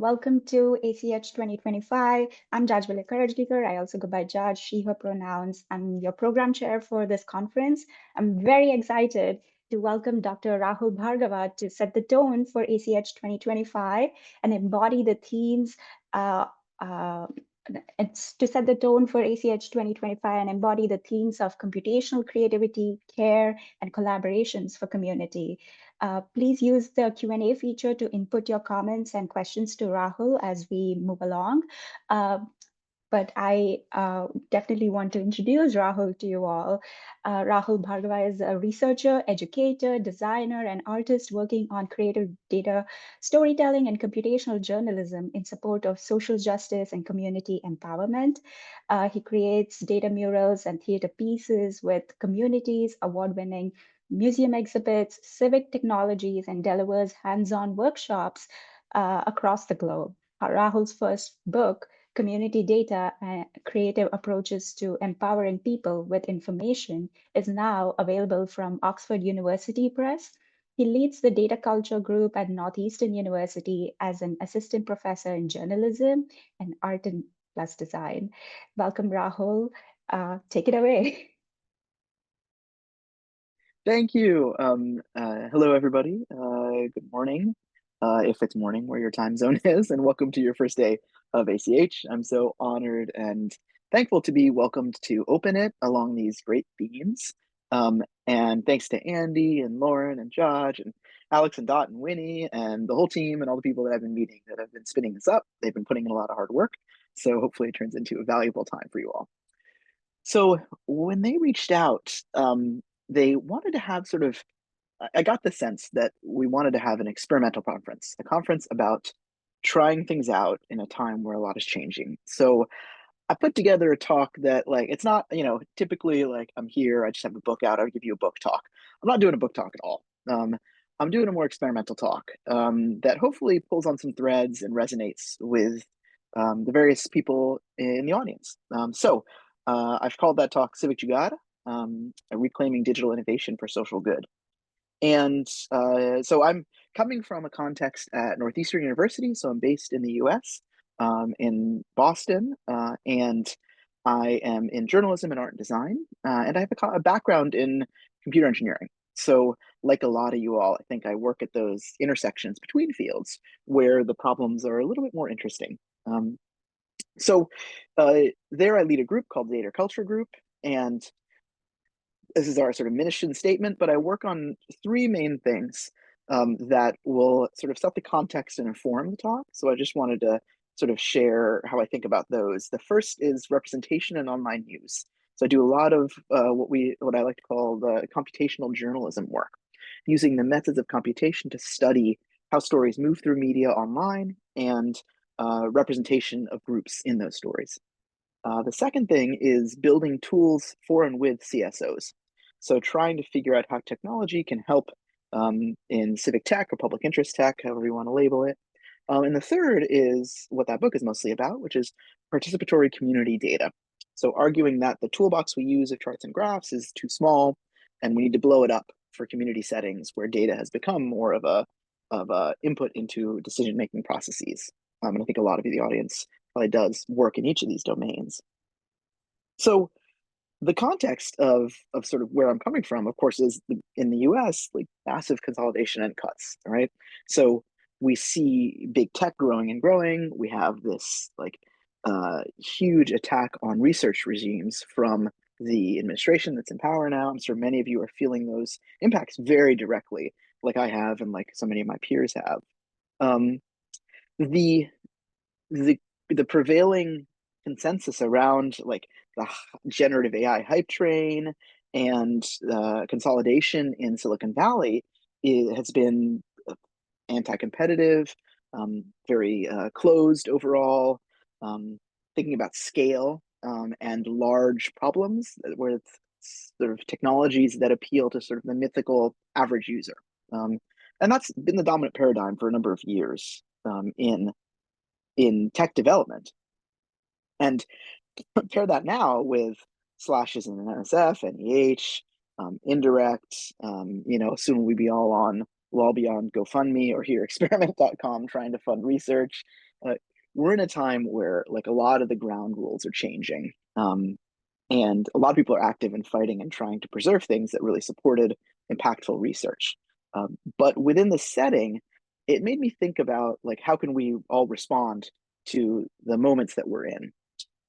Welcome to ACH 2025. I'm Judge Karajgikar. I also go by Judge, she, her pronouns. I'm your program chair for this conference. I'm very excited to welcome Dr. Rahul Bhargava to set the tone for ACH 2025 and embody the themes. It's to set the tone for ACH 2025 and embody the themes of computational creativity, care, and collaborations for community. Please use the Q&A feature to input your comments and questions to Rahul as we move along. But I definitely want to introduce Rahul to you all. Rahul Bhargava is a researcher, educator, designer, and artist working on creative data storytelling and computational journalism in support of social justice and community empowerment. He creates data murals and theater pieces with communities, award-winning museum exhibits, civic technologies, and delivers hands-on workshops across the globe. Rahul's first book, Community Data and Creative Approaches to Empowering People with Information, is now available from Oxford University Press. He leads the data culture group at Northeastern University as an assistant professor in journalism and art and plus design. Welcome, Rahul. Take it away. Thank you. Hello, everybody. Good morning, if it's morning where your time zone is, and welcome to your first day of ACH. I'm so honored and thankful to be welcomed to open it along these great themes. And thanks to Andy and Lauren and Josh and Alex and Dot and Winnie and the whole team and all the people that I've been meeting that have been spinning this up. They've been putting in a lot of hard work. So hopefully it turns into a valuable time for you all. So when they reached out, they wanted to have sort of, I got the sense that we wanted to have an experimental conference, a conference about trying things out in a time where a lot is changing. So I put together a talk that, like, it's not, typically like I'm here, I just have a book out, I'll give you a book talk. I'm not doing a book talk at all. I'm doing a more experimental talk that hopefully pulls on some threads and resonates with the various people in the audience. I've called that talk Civic Jugaad, Reclaiming Digital Innovation for Social Good. And so I'm coming from a context at Northeastern University, so I'm based in the US, in Boston, and I am in journalism and art and design, and I have a background in computer engineering. So like a lot of you all, I think I work at those intersections between fields where the problems are a little bit more interesting. There I lead a group called the Data Culture Group, and this is our sort of mission statement, but I work on three main things that will sort of set the context and inform the talk. So I just wanted to sort of share how I think about those. The first is representation and online news. So I do a lot of what I like to call the computational journalism work, using the methods of computation to study how stories move through media online and representation of groups in those stories. The second thing is building tools for and with CSOs. So trying to figure out how technology can help in civic tech or public interest tech, however you want to label it. And the third is what that book is mostly about, which is participatory community data. So arguing that the toolbox we use of charts and graphs is too small, and we need to blow it up for community settings where data has become more of a input into decision-making processes. And I think a lot of the audience probably does work in each of these domains. So the context of sort of where I'm coming from, of course, is in the US, like massive consolidation and cuts, right? So we see big tech growing and growing. We have this like huge attack on research regimes from the administration that's in power now. I'm sure many of you are feeling those impacts very directly, like I have and like so many of my peers have. The the prevailing consensus around like the generative AI hype train and consolidation in Silicon Valley has been anti-competitive, very closed overall, thinking about scale and large problems where it's sort of technologies that appeal to sort of the mythical average user. And that's been the dominant paradigm for a number of years in tech development. And compare that now with slashes in NSF, NEH, indirect, soon we'll all be on GoFundMe or here experiment.com trying to fund research. we're in a time where like a lot of the ground rules are changing. And a lot of people are active in fighting and trying to preserve things that really supported impactful research. But within the setting, it made me think about like how can we all respond to the moments that we're in.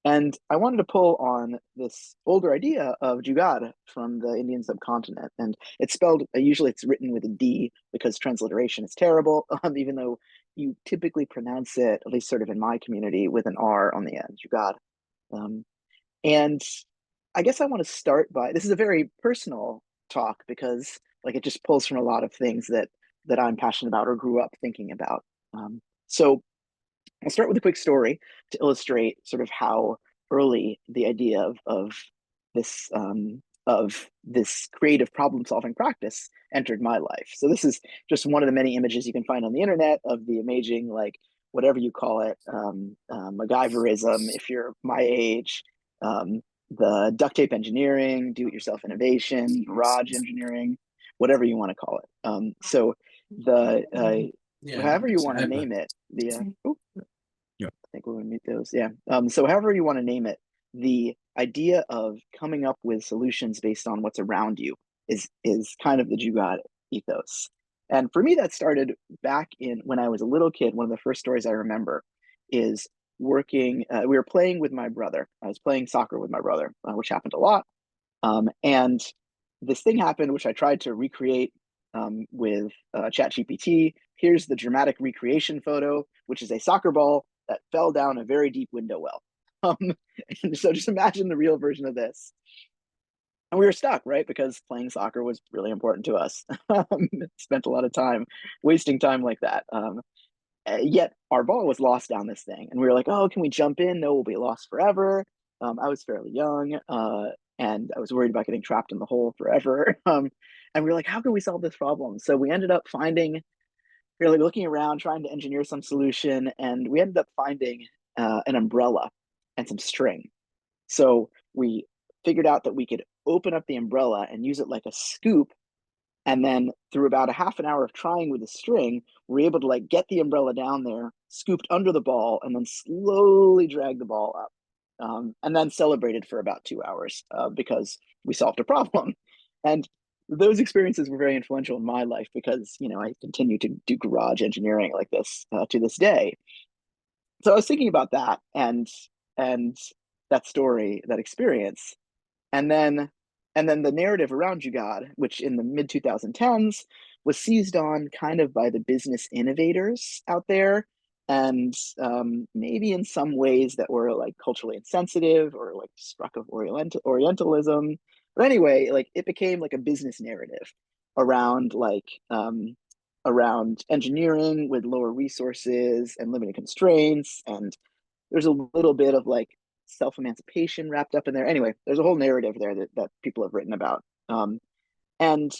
And I wanted to pull on this older idea of Jugaad from the Indian subcontinent. And it's spelled, usually it's written with a D because transliteration is terrible, even though you typically pronounce it, at least sort of in my community, with an R on the end, Jugaad. And I guess I want to start by, this is a very personal talk because like it just pulls from a lot of things that I'm passionate about or grew up thinking about. So I'll start with a quick story to illustrate sort of how early the idea of this creative problem solving practice entered my life. So this is just one of the many images you can find on the internet of the amazing, like whatever you call it, MacGyverism if you're my age, the duct tape engineering, do-it-yourself innovation, garage engineering, whatever you want to call it. So the however you want to name it, I think we're gonna meet those. Yeah. So however you want to name it, the idea of coming up with solutions based on what's around you is kind of the Jugaad ethos. And for me, that started back in when I was a little kid. One of the first stories I remember is working. We were playing with my brother. I was playing soccer with my brother, which happened a lot. And this thing happened, which I tried to recreate with ChatGPT. Here's the dramatic recreation photo, which is a soccer ball that fell down a very deep window well. So just imagine the real version of this. And we were stuck, right? Because playing soccer was really important to us. Spent a lot of time wasting time like that. Yet our ball was lost down this thing. And we were like, oh, can we jump in? No, we'll be lost forever. I was fairly young and I was worried about getting trapped in the hole forever. And we were like, how can we solve this problem? So we ended up finding we were like looking around trying to engineer some solution, and we ended up finding an umbrella and some string. So we figured out that we could open up the umbrella and use it like a scoop, and then through about a half an hour of trying with the string, we're able to like get the umbrella down there, scooped under the ball, and then slowly drag the ball up, and then celebrated for about 2 hours because we solved a problem. And those experiences were very influential in my life because I continue to do garage engineering like this to this day. So I was thinking about that and that story, that experience, and then the narrative around Jugaad, which in the mid 2010s was seized on kind of by the business innovators out there, and maybe in some ways that were like culturally insensitive or like struck of Orientalism. But anyway, like it became like a business narrative around around engineering with lower resources and limited constraints, and there's a little bit of like self-emancipation wrapped up in there. Anyway, there's a whole narrative there that people have written about. And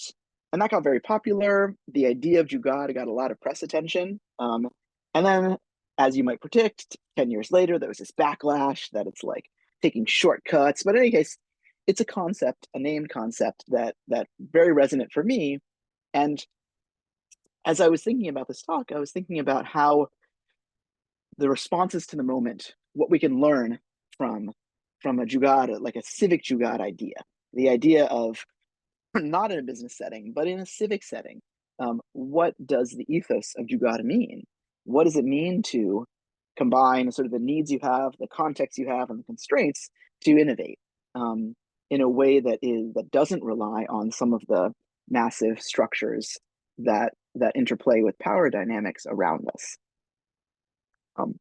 and that got very popular. The idea of Jugaad got a lot of press attention. And then, as you might predict, 10 years later, there was this backlash that it's like taking shortcuts. But in any case, it's a concept, a named concept that very resonant for me. And as I was thinking about this talk, I was thinking about how the responses to the moment, what we can learn from a Jugaad, like a civic Jugaad idea, the idea of not in a business setting, but in a civic setting. What does the ethos of Jugaad mean? What does it mean to combine sort of the needs you have, the context you have, and the constraints to innovate in a way that doesn't rely on some of the massive structures that interplay with power dynamics around us.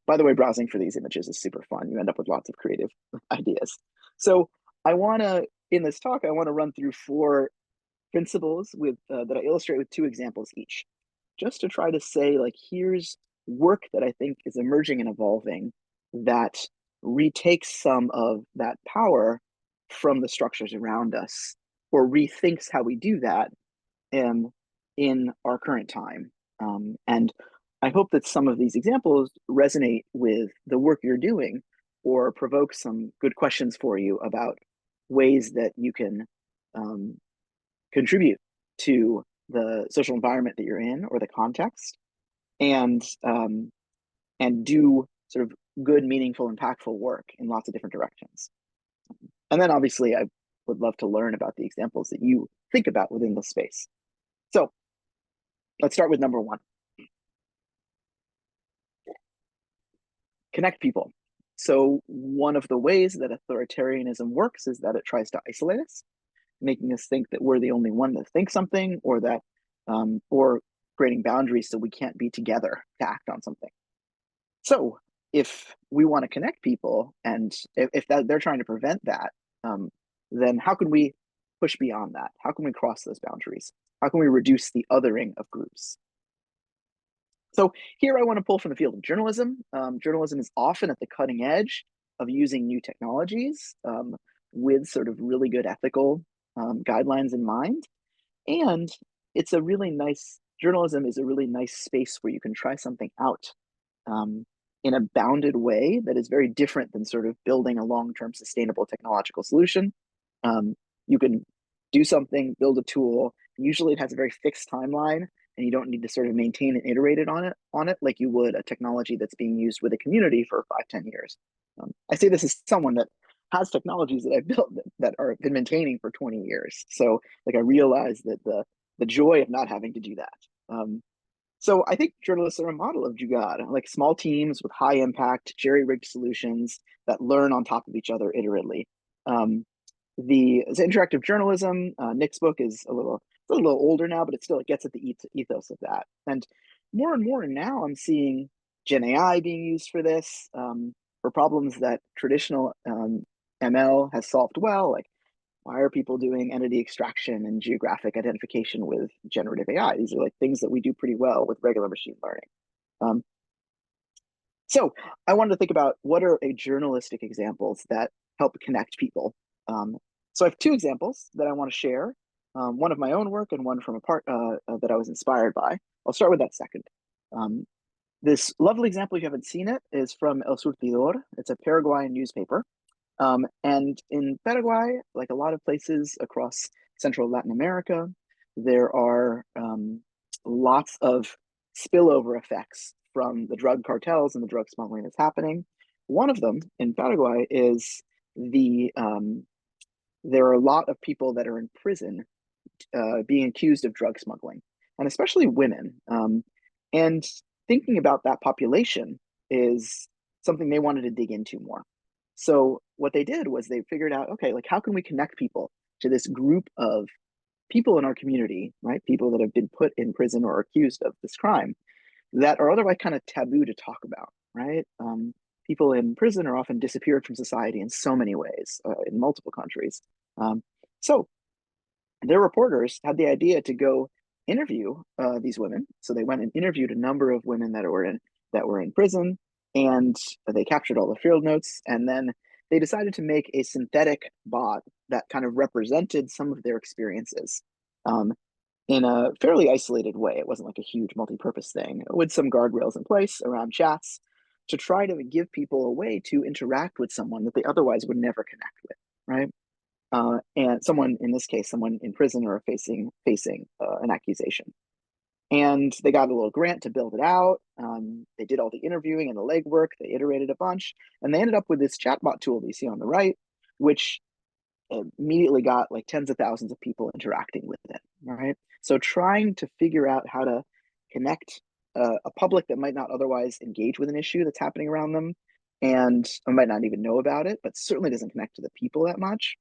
By the way, browsing for these images is super fun. You end up with lots of creative ideas. So in this talk, I want to run through 4 principles that I illustrate with 2 examples each, just to try to say, like, here's work that I think is emerging and evolving that retakes some of that power from the structures around us, or rethinks how we do that in our current time. And I hope that some of these examples resonate with the work you're doing or provoke some good questions for you about ways that you can contribute to the social environment that you're in or the context. And and do sort of good, meaningful, impactful work in lots of different directions. And then obviously I would love to learn about the examples that you think about within this space. So let's start with number one. Connect people. So one of the ways that authoritarianism works is that it tries to isolate us, making us think that we're the only one that thinks something, or that, or creating boundaries so we can't be together to act on something. So if we want to connect people, and if that, they're trying to prevent that, then how can we push beyond that? How can we cross those boundaries? How can we reduce the othering of groups? So here I want to pull from the field of journalism. Journalism is often at the cutting edge of using new technologies with sort of really good ethical guidelines in mind. And it's a really nice, journalism is a really nice space where you can try something out in a bounded way that is very different than sort of building a long-term sustainable technological solution. You can do something, build a tool. Usually it has a very fixed timeline, and you don't need to sort of maintain and iterate it on it like you would a technology that's being used with a community for 5-10 years. I say this as someone that has technologies that I've built that are been maintaining for 20 years. So like I realize that the joy of not having to do that. So I think journalists are a model of Jugaad, like small teams with high impact, jerry-rigged solutions that learn on top of each other iteratively. The interactive journalism, Nick's book is a little older now, but it gets at the ethos of that. And more now I'm seeing Gen AI being used for this, for problems that traditional ML has solved well, like why are people doing entity extraction and geographic identification with generative AI? These are like things that we do pretty well with regular machine learning. So I wanted to think about what are journalistic examples that help connect people. So I have two examples that I want to share, one of my own work and one from a part that I was inspired by. I'll start with that second. This lovely example, if you haven't seen it, is from El Surtidor. It's a Paraguayan newspaper. And in Paraguay, like a lot of places across Central Latin America, there are lots of spillover effects from the drug cartels and the drug smuggling that's happening. One of them in Paraguay is there are a lot of people that are in prison being accused of drug smuggling, and especially women. And thinking about that population is something they wanted to dig into more. So what they did was they figured out, okay, like how can we connect people to this group of people in our community, right? People that have been put in prison or accused of this crime that are otherwise kind of taboo to talk about, right? People in prison are often disappeared from society in so many ways in multiple countries. So their reporters had the idea to go interview these women. So they went and interviewed a number of women that were in prison, and they captured all the field notes. And then they decided to make a synthetic bot that kind of represented some of their experiences in a fairly isolated way. It wasn't like a huge multi-purpose thing, with some guardrails in place around chats to try to give people a way to interact with someone that they otherwise would never connect with, right? And someone, in this case, someone in prison or facing an accusation. And they got a little grant to build it out. They did all the interviewing and the legwork. They iterated a bunch, and they ended up with this chatbot tool that you see on the right, which immediately got like tens of thousands of people interacting with it. Right. So trying to figure out how to connect a public that might not otherwise engage with an issue that's happening around them, and might not even know about it, but certainly doesn't connect to the people that much,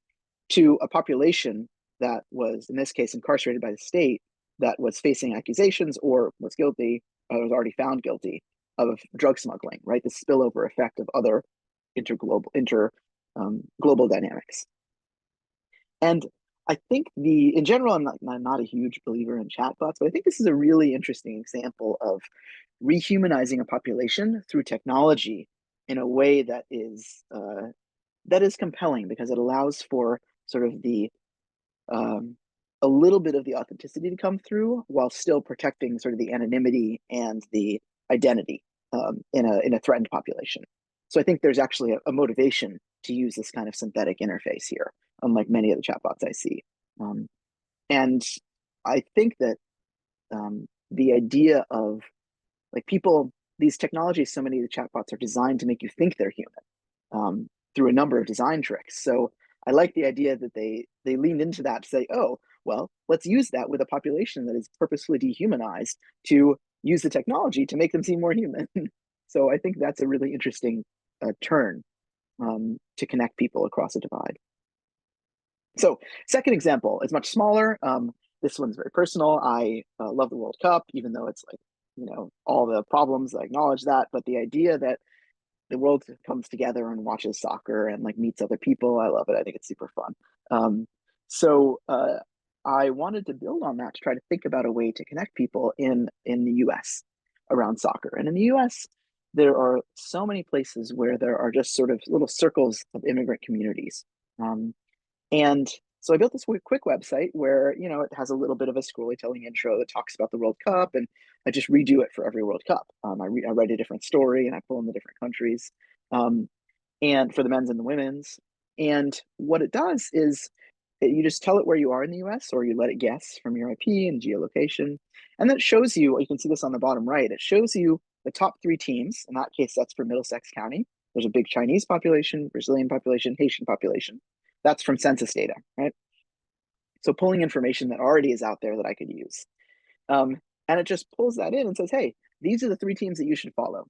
to a population that was, in this case, incarcerated by the state, that was facing accusations or was guilty, or was already found guilty of drug smuggling, right? The spillover effect of other global dynamics. And I think in general, I'm not a huge believer in chatbots, but I think this is a really interesting example of rehumanizing a population through technology in a way that is compelling, because it allows for sort of a little bit of the authenticity to come through while still protecting sort of the anonymity and the identity in a threatened population. So I think there's actually a motivation to use this kind of synthetic interface here, unlike many of the chatbots I see. And I think that the idea of like people these technologies, so many of the chatbots are designed to make you think they're human through a number of design tricks. So I like the idea that they leaned into that to say, oh, well, let's use that with a population that is purposefully dehumanized to use the technology to make them seem more human. So I think that's a really interesting turn to connect people across a divide. So second example is much smaller. This one's very personal. I love the World Cup, even though it's like, all the problems, I acknowledge that. But the idea that the world comes together and watches soccer and like meets other people, I love it. I think it's super fun. So I wanted to build on that to try to think about a way to connect people in the US around soccer. And in the US, there are so many places where there are just sort of little circles of immigrant communities. And so I built this quick website where, it has a little bit of a storytelling intro that talks about the World Cup, and I just redo it for every World Cup. I write a different story and I pull in the different countries, and for the men's and the women's. And what it does is you just tell it where you are in the US, or you let it guess from your IP and geolocation. And then it shows you can see this on the bottom right, it shows you the top 3 teams. In that case, that's for Middlesex County. There's a big Chinese population, Brazilian population, Haitian population. That's from census data, right? So pulling information that already is out there that I could use. And it just pulls that in and says, hey, these are the 3 teams that you should follow.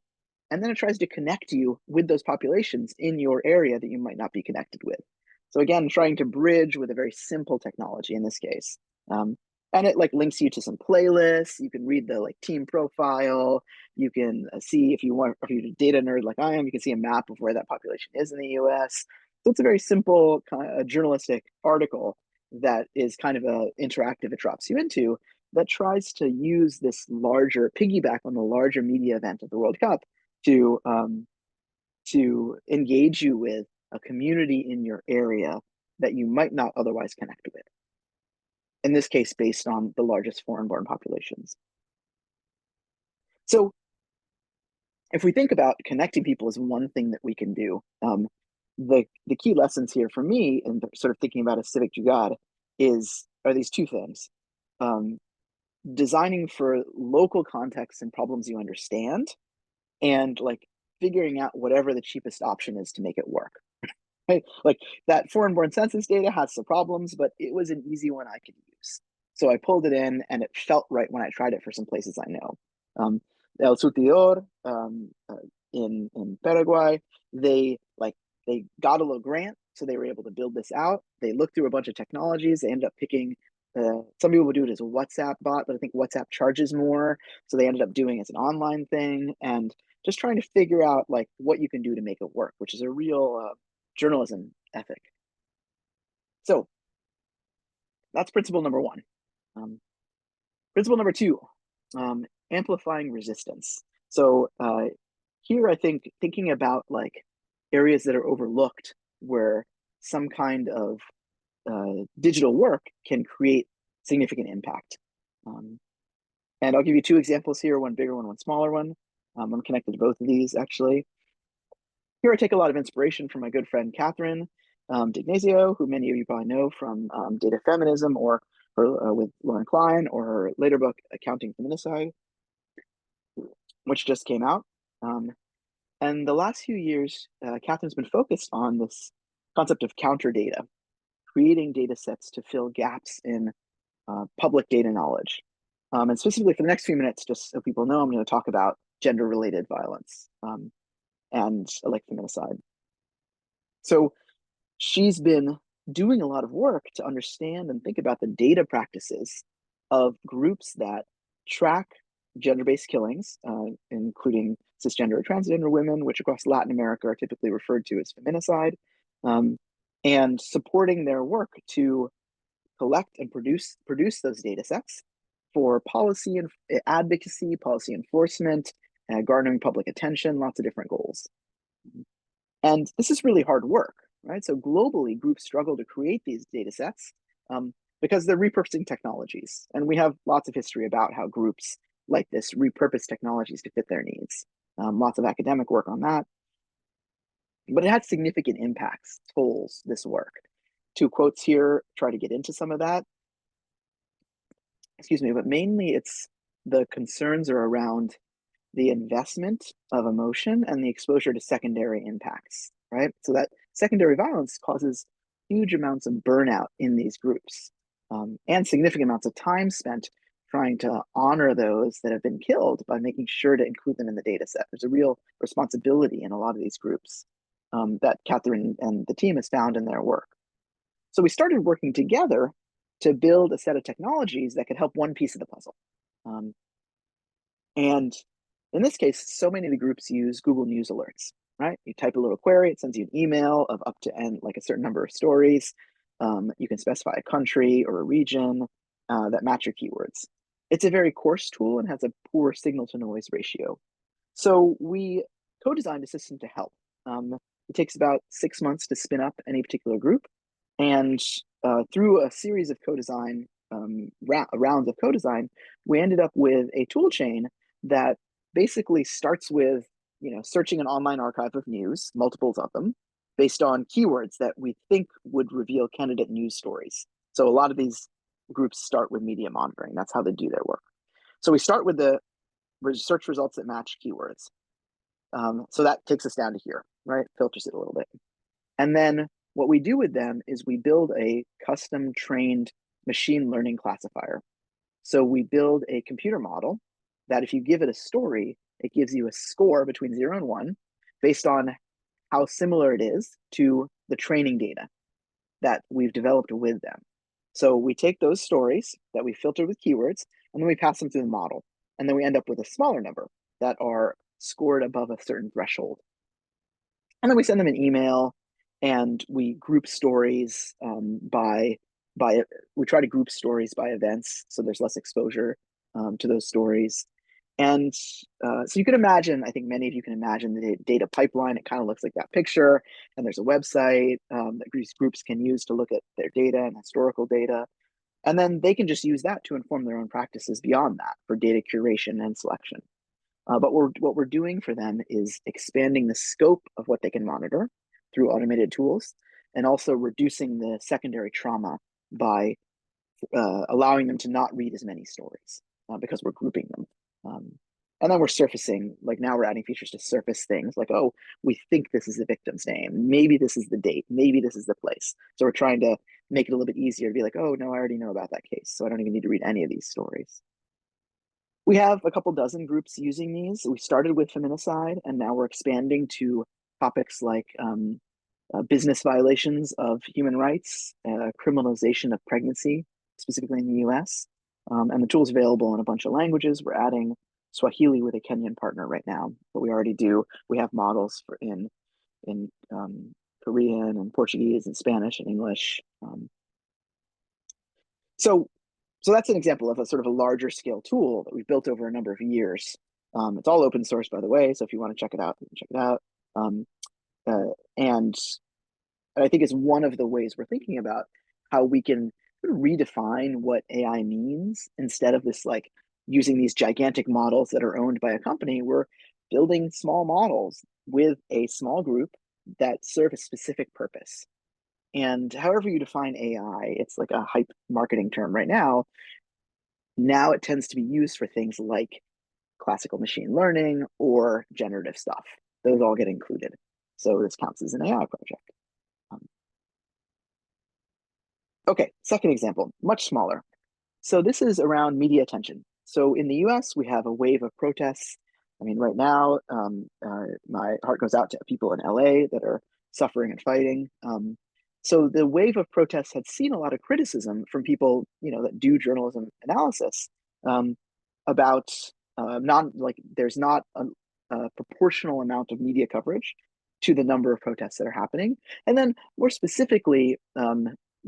And then it tries to connect you with those populations in your area that you might not be connected with. So again, trying to bridge with a very simple technology in this case. And it links you to some playlists. You can read the team profile. You can see if you're a data nerd like I am, you can see a map of where that population is in the US. So it's a very simple kind of journalistic article that is kind of interactive. It drops you into that tries to use this larger piggyback on the larger media event of the World Cup to engage you with a community in your area that you might not otherwise connect with. In this case, based on the largest foreign-born populations. So if we think about connecting people as one thing that we can do, the key lessons here for me, and sort of thinking about a Civic Jugaad, are these 2 things. Designing for local contexts and problems you understand, and figuring out whatever the cheapest option is to make it work. Right? Like that foreign-born census data has some problems, but it was an easy one I could use. So I pulled it in, and it felt right when I tried it for some places I know. El Surtidor in Paraguay, they got a little grant, so they were able to build this out. They looked through a bunch of technologies. They ended up picking. Some people would do it as a WhatsApp bot, but I think WhatsApp charges more, so they ended up doing it as an online thing, and just trying to figure out what you can do to make it work, which is a real journalism ethic. So that's principle number 1. Principle number 2, amplifying resistance. So here I think thinking about areas that are overlooked where some kind of digital work can create significant impact. And I'll give you 2 examples here, one bigger one smaller one. I'm connected to both of these actually. Here I take a lot of inspiration from my good friend Catherine D'Ignazio, who many of you probably know from Data Feminism, or her with Lauren Klein, or her later book Accounting Feminicide, which just came out. And the last few years, Catherine's been focused on this concept of counter data, creating data sets to fill gaps in public data knowledge. And specifically for the next few minutes, just so people know, I'm going to talk about gender-related violence and feminicide. So she's been doing a lot of work to understand and think about the data practices of groups that track gender-based killings, including cisgender or transgender women, which across Latin America are typically referred to as feminicide, and supporting their work to collect and produce those data sets for policy and advocacy, policy enforcement, garnering public attention, lots of different goals. And this is really hard work, right? So globally, groups struggle to create these data sets because they're repurposing technologies. And we have lots of history about how groups like this repurpose technologies to fit their needs. Lots of academic work on that. But it had significant impacts, tolls, this work. 2 quotes here, try to get into some of that. Excuse me, but mainly it's the concerns are around the investment of emotion and the exposure to secondary impacts, right? So that secondary violence causes huge amounts of burnout in these groups, and significant amounts of time spent trying to honor those that have been killed by making sure to include them in the data set. There's a real responsibility in a lot of these groups that Catherine and the team has found in their work. So we started working together to build a set of technologies that could help one piece of the puzzle. And in this case, so many of the groups use Google News alerts, right? You type a little query, it sends you an email of up to like a certain number of stories. You can specify a country or a region that match your keywords. It's a very coarse tool and has a poor signal to noise ratio. So we co-designed a system to help. It takes about 6 months to spin up any particular group. And through a series of co-design, rounds of co-design, we ended up with a tool chain that basically starts with, searching an online archive of news, multiples of them, based on keywords that we think would reveal candidate news stories. So a lot of these groups start with media monitoring. That's how they do their work. So we start with the search results that match keywords. So that takes us down to here, right? Filters it a little bit. And then what we do with them is we build a custom trained machine learning classifier. So we build a computer model that if you give it a story, it gives you a score between 0 and 1 based on how similar it is to the training data that we've developed with them. So we take those stories that we filtered with keywords, and then we pass them through the model. And then we end up with a smaller number that are scored above a certain threshold. And then we send them an email, and we group stories by we try to group stories by events, so there's less exposure to those stories. And so you can imagine, I think many of you can imagine the data pipeline. It kind of looks like that picture, and there's a website that these groups can use to look at their data and historical data. And then they can just use that to inform their own practices beyond that for data curation and selection. But what we're doing for them is expanding the scope of what they can monitor through automated tools, and also reducing the secondary trauma by allowing them to not read as many stories because we're grouping them. And then we're surfacing, like now we're adding features to surface things like, oh, we think this is the victim's name. Maybe this is the date. Maybe this is the place. So we're trying to make it a little bit easier to be like, oh, no, I already know about that case. So I don't even need to read any of these stories. We have a couple dozen groups using these. We started with feminicide, and now we're expanding to topics like business violations of human rights, criminalization of pregnancy, specifically in the US. And the tool's available in a bunch of languages. We're adding Swahili with a Kenyan partner right now, but we already do. We have models for in Korean and Portuguese and Spanish and English. So that's an example of a sort of a larger scale tool that we've built over a number of years. It's all open source, by the way, so if you want to check it out, you can check it out. And I think it's one of the ways we're thinking about how we can redefine what AI means. Instead of this like using these gigantic models that are owned by a company, we're building small models with a small group that serve a specific purpose. And however you define AI, it's like a hype marketing term right now. Now it tends to be used for things like classical machine learning or generative stuff. Those all get included. So this counts as an AI project. Okay, second example, much smaller. So this is around media attention. So in the US, we have a wave of protests. I mean, right now, my heart goes out to people in LA that are suffering and fighting. So the wave of protests had seen a lot of criticism from people, that do journalism analysis about there's not a proportional amount of media coverage to the number of protests that are happening. And then more specifically,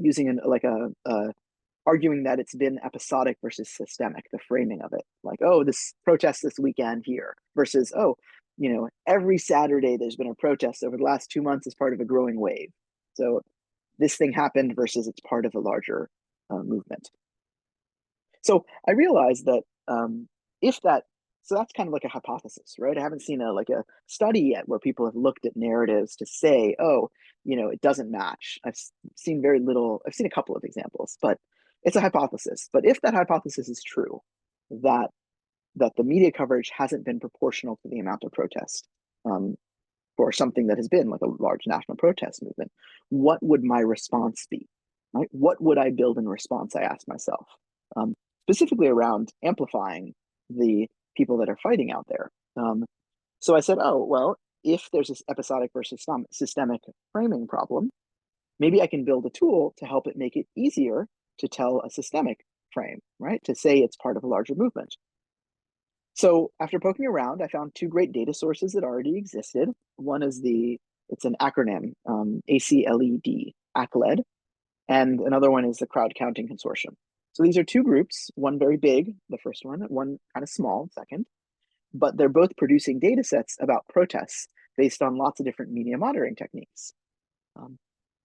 using arguing that it's been episodic versus systemic, the framing of it. Like, oh, this protest this weekend here versus, oh, every Saturday there's been a protest over the last 2 months as part of a growing wave. So this thing happened versus it's part of a larger movement. So I realized that so that's kind of like a hypothesis, right? I haven't seen a study yet where people have looked at narratives to say, oh, it doesn't match. I've seen very little. I've seen a couple of examples, but it's a hypothesis. But if that hypothesis is true, that that the media coverage hasn't been proportional to the amount of protest for something that has been like a large national protest movement. What would my response be? Right? What would I build in response? I asked myself, specifically around amplifying the people that are fighting out there. So I said, oh, well, if there's this episodic versus systemic framing problem, maybe I can build a tool to help it make it easier to tell a systemic frame, right? To say it's part of a larger movement. So after poking around, I found two great data sources that already existed. One is it's an acronym, ACLED, ACLED, and another one is the Crowd Counting Consortium. So these are two groups, one very big, the first one kind of small, second, but they're both producing data sets about protests based on lots of different media monitoring techniques.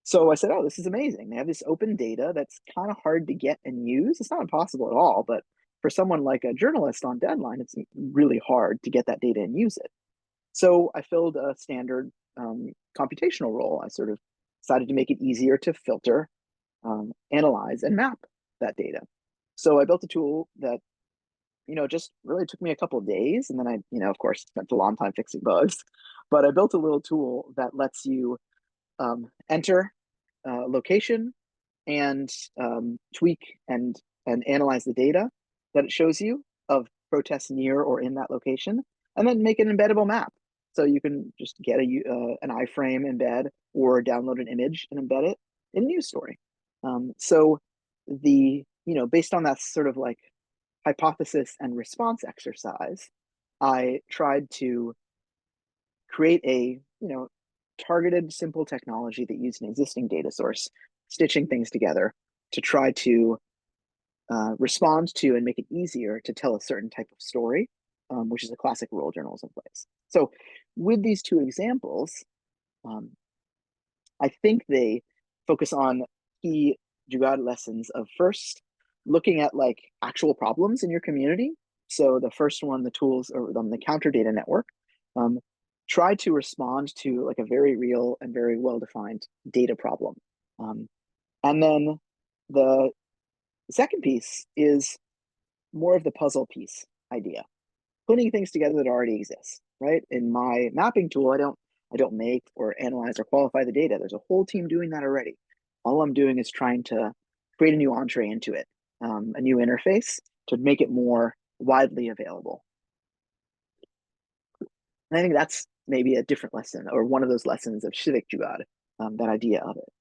So I said, oh, this is amazing. They have this open data that's kind of hard to get and use. It's not impossible at all, but for someone like a journalist on deadline, it's really hard to get that data and use it. So I filled a standard computational role. I sort of decided to make it easier to filter, analyze, and map that data. So I built a tool that, just really took me a couple of days. And then I, of course, spent a long time fixing bugs. But I built a little tool that lets you enter location and tweak and analyze the data that it shows you of protests near or in that location, and then make an embeddable map. So you can just get an iframe embed or download an image and embed it in a news story. So based on that sort of like hypothesis and response exercise, I tried to create a targeted, simple technology that used an existing data source, stitching things together to try to respond to and make it easier to tell a certain type of story, which is a classic role journalism plays. So with these two examples, I think they focus on key Jugaad lessons of first looking at like actual problems in your community. So the first one, the tools or the counter data network, try to respond to like a very real and very well-defined data problem. And then the second piece is more of the puzzle piece idea, putting things together that already exist, right? In my mapping tool, I don't make or analyze or qualify the data. There's a whole team doing that already. All I'm doing is trying to create a new entree into it, a new interface to make it more widely available. And I think that's maybe a different lesson or one of those lessons of Civic Jugaad, that idea of it.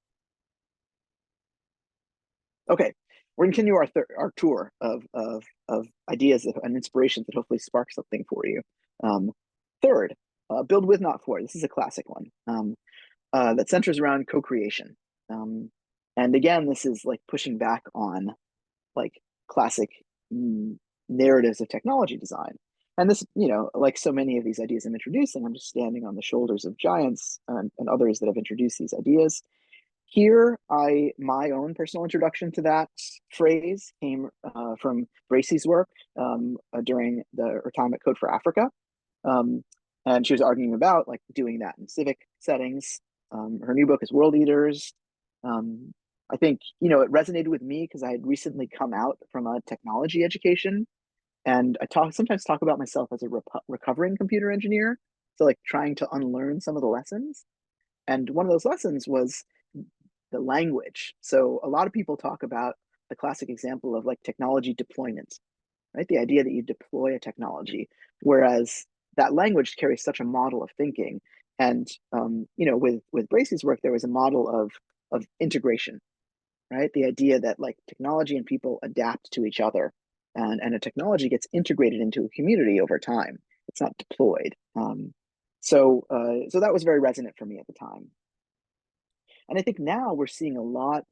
Okay, we're gonna continue our tour of ideas and inspirations that hopefully spark something for you. Third, build with, not for. This is a classic one that centers around co-creation. And again, this is like pushing back on like classic narratives of technology design. And this, like so many of these ideas I'm introducing, I'm just standing on the shoulders of giants and others that have introduced these ideas. Here, my own personal introduction to that phrase came from Bracey's work during her time at Code for Africa. And she was arguing about like doing that in civic settings. Her new book is World Eaters. I think, it resonated with me because I had recently come out from a technology education. And I sometimes talk about myself as a recovering computer engineer. So like trying to unlearn some of the lessons. And one of those lessons was the language. So a lot of people talk about the classic example of like technology deployment, right? The idea that you deploy a technology, whereas that language carries such a model of thinking. And with Bracey's work, there was a model of integration, right? The idea that like technology and people adapt to each other, and a technology gets integrated into a community over time. It's not deployed. So that was very resonant for me at the time. And I think now we're seeing a lot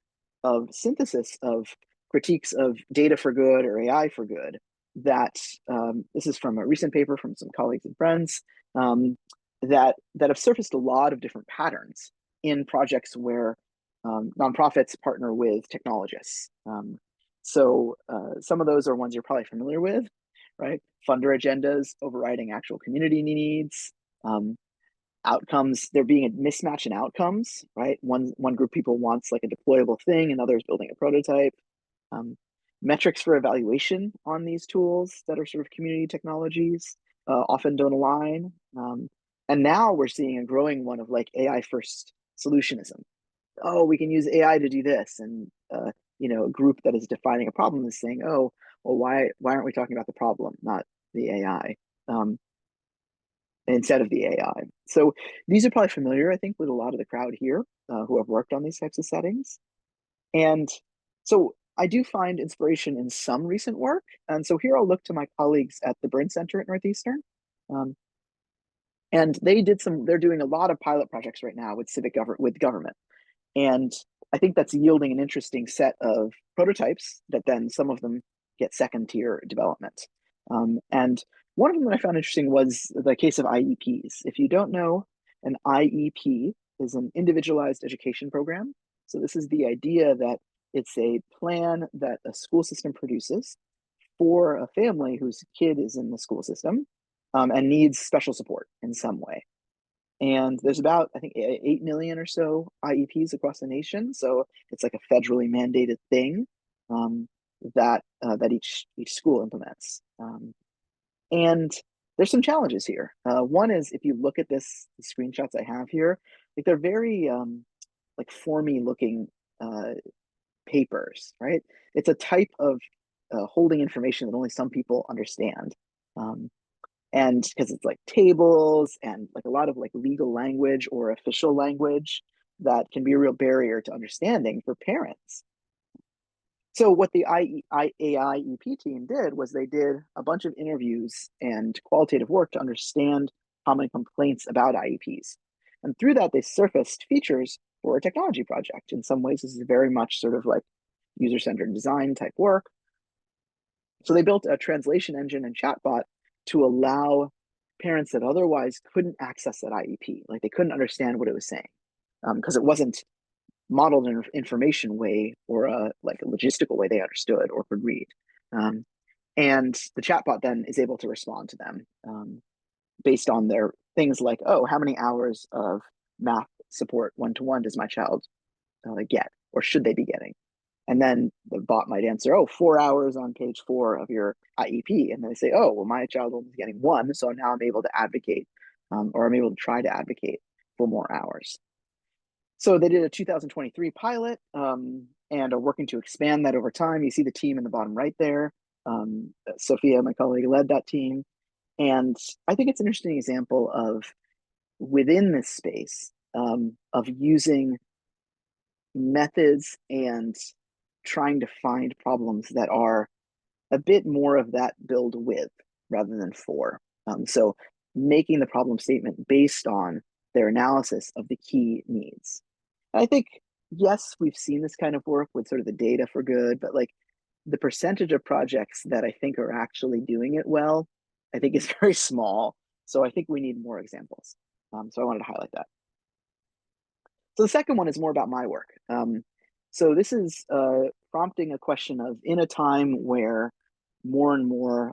of synthesis of critiques of data for good or AI for good. That this is from a recent paper from some colleagues and friends that have surfaced a lot of different patterns in projects where nonprofits partner with technologists. So some of those are ones you're probably familiar with, right? Funder agendas overriding actual community needs. Outcomes, there being a mismatch in outcomes, right? One group of people wants like a deployable thing and others building a prototype. metrics for evaluation on these tools that are sort of community technologies often don't align. And now we're seeing a growing one of like AI first solutionism. Oh, we can use AI to do this. And, a group that is defining a problem is saying, oh, well, why aren't we talking about the problem, not the AI, instead of the AI? So these are probably familiar, I think, with a lot of the crowd here who have worked on these types of settings. And so I do find inspiration in some recent work. And so here I'll look to my colleagues at the Burn Center at Northeastern. And they're doing a lot of pilot projects right now with government. And I think that's yielding an interesting set of prototypes that then some of them get second tier development. And one of them that I found interesting was the case of IEPs. If you don't know, an IEP is an individualized education program. So this is the idea that it's a plan that a school system produces for a family whose kid is in the school system and needs special support in some way. And there's about, I think, 8 million or so IEPs across the nation. So it's like a federally mandated thing that each school implements. And there's some challenges here. One is if you look at the screenshots I have here, like they're very like formy looking papers, right? It's a type of holding information that only some people understand. And because it's like tables and like a lot of like legal language or official language that can be a real barrier to understanding for parents. So what the AIEP team did was they did a bunch of interviews and qualitative work to understand common complaints about IEPs. And through that, they surfaced features for a technology project. In some ways, this is very much sort of like user-centered design type work. So they built a translation engine and chatbot to allow parents that otherwise couldn't access that IEP, like they couldn't understand what it was saying, because it wasn't modeled in an information way or a logistical way they understood or could read. And the chatbot then is able to respond to them based on their things like, oh, how many hours of math support one-to-one does my child get, or should they be getting? And then the bot might answer, oh, 4 hours on page 4 of your IEP. And they say, oh, well, my child only getting 1. So now I'm able to advocate, or I'm able to try to advocate for more hours. So they did a 2023 pilot and are working to expand that over time. You see the team in the bottom right there. Sophia, my colleague, led that team. And I think it's an interesting example of within this space of using methods and trying to find problems that are a bit more of that build with rather than for. So making the problem statement based on their analysis of the key needs. I think, yes, we've seen this kind of work with sort of the data for good, but like the percentage of projects that I think are actually doing it well, I think is very small. So I think we need more examples. So I wanted to highlight that. So the second one is more about my work. So this is prompting a question of, in a time where more and more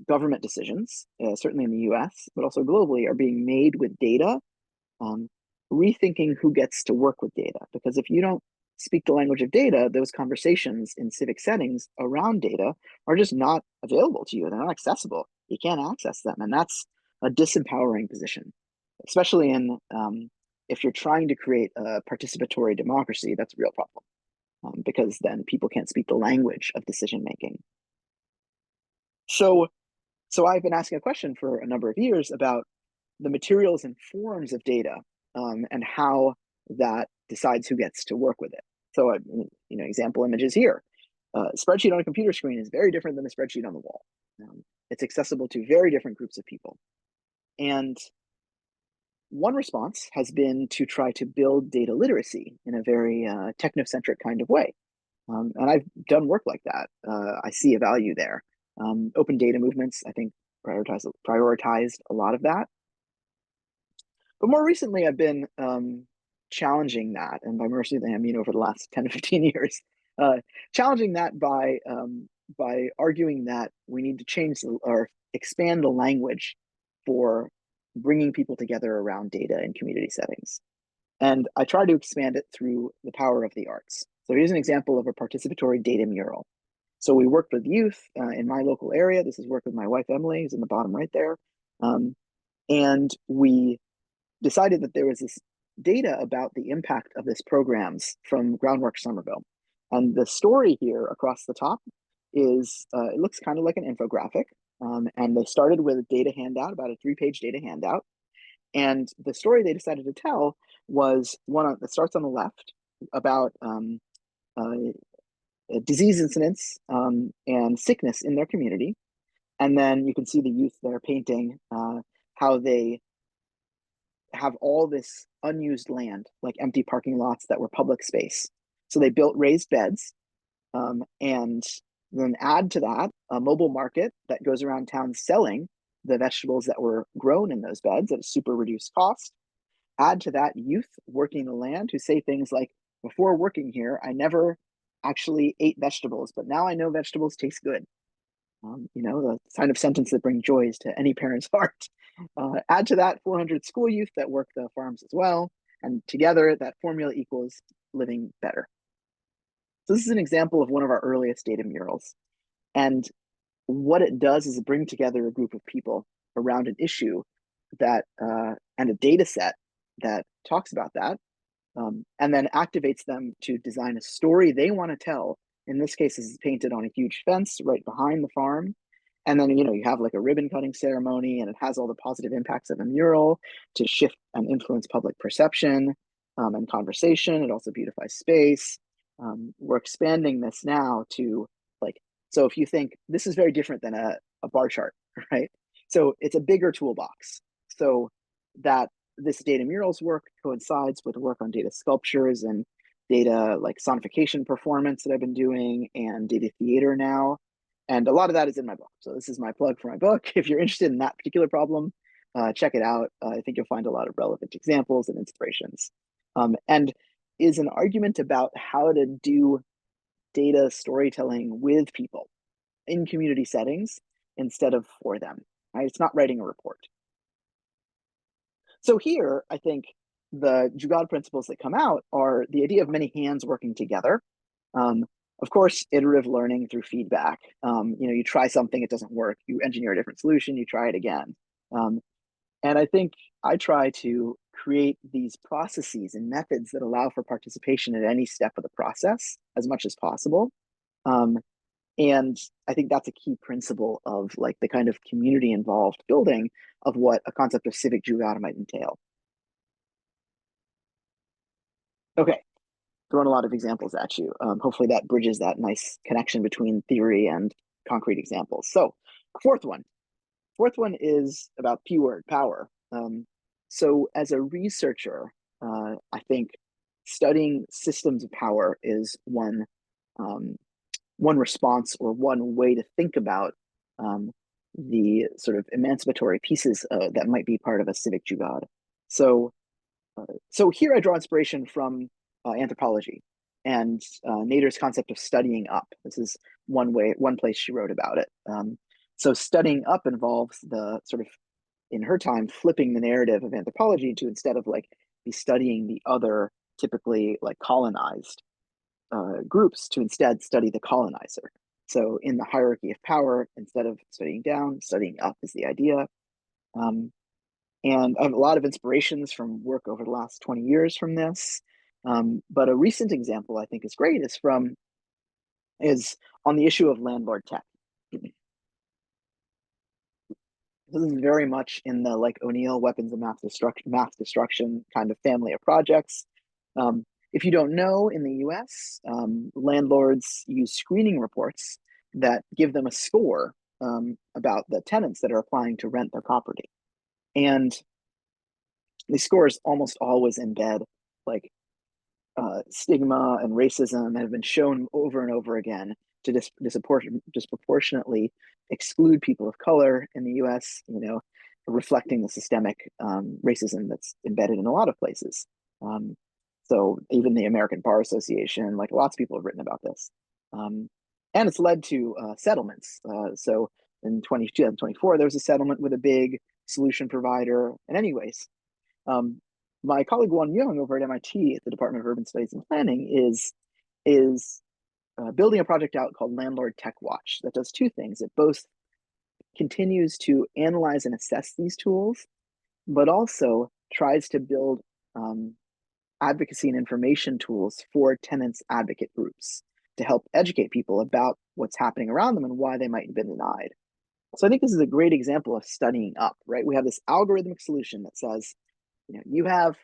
government decisions, certainly in the US, but also globally, are being made with data, rethinking who gets to work with data. Because if you don't speak the language of data, those conversations in civic settings around data are just not available to you. They're not accessible. You can't access them. And that's a disempowering position, especially in if you're trying to create a participatory democracy. That's a real problem because then people can't speak the language of decision making. So I've been asking a question for a number of years about the materials and forms of data and how that decides who gets to work with it. So, example images here. A spreadsheet on a computer screen is very different than a spreadsheet on the wall. It's accessible to very different groups of people. And one response has been to try to build data literacy in a very technocentric kind of way. And I've done work like that. I see a value there. Open data movements, I think, prioritized a lot of that. But more recently, I've been challenging that, and by more recently, I mean over the last 10 to 15 years, challenging that by arguing that we need to change or expand the language for bringing people together around data in community settings. And I try to expand it through the power of the arts. So here's an example of a participatory data mural. So we worked with youth in my local area. This is work with my wife, Emily, who's in the bottom right there. And we decided that there was this data about the impact of this programs from Groundwork Somerville. And the story here across the top is, it looks kind of like an infographic. And they started with a data handout, about a 3-page data handout. And the story they decided to tell was one that starts on the left about disease incidents and sickness in their community. And then you can see the youth there painting how they have all this unused land, like empty parking lots that were public space. So they built raised beds and then add to that a mobile market that goes around town selling the vegetables that were grown in those beds at a super reduced cost. Add to that youth working the land who say things like, before working here, I never actually ate vegetables, but now I know vegetables taste good. The kind of sentence that brings joys to any parent's heart. Add to that 400 school youth that work the farms as well, and together that formula equals living better. So this is an example of one of our earliest data murals. And what it does is bring together a group of people around an issue that and a data set that talks about that, and then activates them to design a story they want to tell. In this case, this is painted on a huge fence right behind the farm. And then, you have like a ribbon cutting ceremony, and it has all the positive impacts of a mural to shift and influence public perception and conversation. It also beautifies space. We're expanding this now to so if you think this is very different than a bar chart, right? So it's a bigger toolbox. So that this data murals work coincides with work on data sculptures and data like sonification performance that I've been doing and data theater now. And a lot of that is in my book. So this is my plug for my book. If you're interested in that particular problem, check it out. I think you'll find a lot of relevant examples and inspirations. And is an argument about how to do data storytelling with people in community settings instead of for them, right? It's not writing a report. So here, I think the Jugaad principles that come out are the idea of many hands working together. Of course, iterative learning through feedback. You try something, it doesn't work, you engineer a different solution, you try it again. And I think I try to create these processes and methods that allow for participation at any step of the process as much as possible. And I think that's a key principle of the kind of community involved building of what a concept of civic jugaad might entail. Okay, throwing a lot of examples at you. Hopefully that bridges that nice connection between theory and concrete examples. So fourth one is about P-word, power. So as a researcher, I think studying systems of power is one response or one way to think about the sort of emancipatory pieces that might be part of a civic jugaad. So here I draw inspiration from anthropology and Nader's concept of studying up. This is one place she wrote about it. So studying up involves the sort of, in her time, flipping the narrative of anthropology to, instead of be studying the other typically colonized groups, to instead study the colonizer. So in the hierarchy of power, instead of studying down, studying up is the idea. And I have a lot of inspirations from work over the last 20 years from this. But a recent example I think is great is on the issue of landlord tech. This is very much in the O'Neill weapons of mass destruction kind of family of projects. If you don't know, in the US, landlords use screening reports that give them a score about the tenants that are applying to rent their property. And these scores almost always embed stigma and racism that have been shown over and over again to disproportionately exclude people of color in the US, reflecting the systemic racism that's embedded in a lot of places. So even the American Bar Association, lots of people have written about this. And it's led to settlements. So in 2024, there was a settlement with a big solution provider. And anyways, my colleague Won Young over at MIT at the Department of Urban Studies and Planning is building a project out called Landlord Tech Watch that does two things. It both continues to analyze and assess these tools, but also tries to build advocacy and information tools for tenants advocate groups to help educate people about what's happening around them and why they might have been denied. So I think this is a great example of studying up, right? We have this algorithmic solution that says, you have